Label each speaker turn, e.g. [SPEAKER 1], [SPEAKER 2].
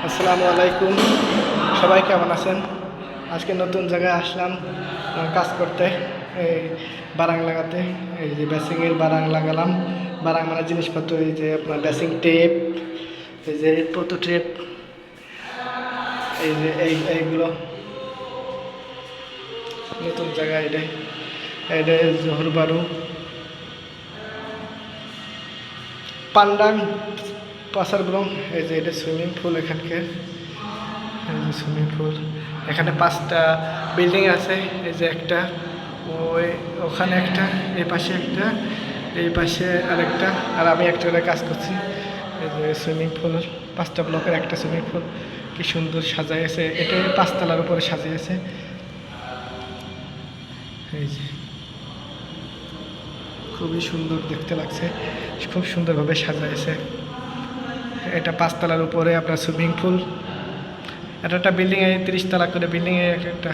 [SPEAKER 1] আসসালামু আলাইকুম, সবাই কেমন আছেন? আজকে নতুন জায়গায় আসলাম কাজ করতে, এই বারাং লাগাতে। এই যে বেসিংয়ের বারাং লাগালাম। বারাং মানে জিনিসপত্র, এই যে আপনার বেসিং টেপ, এই যে প্রতো টেপ, এই যে এইগুলো নতুন জায়গা। এটা জোহর বারু পান্ডাং পাসার ব্লং। এই যে এটা সুইমিং পুল এখানকার, সুইমিং পুল। এখানে 5টা বিল্ডিং আছে। এই যে একটা, ওখানে একটা, এই পাশে একটা, এই পাশে আরেকটা, আর আমি একটা করে কাজ করছি। এই যে সুইমিং পুল, 5টা ব্লকের একটা সুইমিং পুল। কি সুন্দর সাজাইছে! এটা 5 তলার উপরে সাজিয়েছে। এই যে খুবই সুন্দর দেখতে লাগছে, খুব সুন্দরভাবে সাজাইছে। এটা 5 তলার উপরে আপনার সুইমিং পুল। এটা একটা বিল্ডিংয়ে 30 তলা করে বিল্ডিংয়ে একটা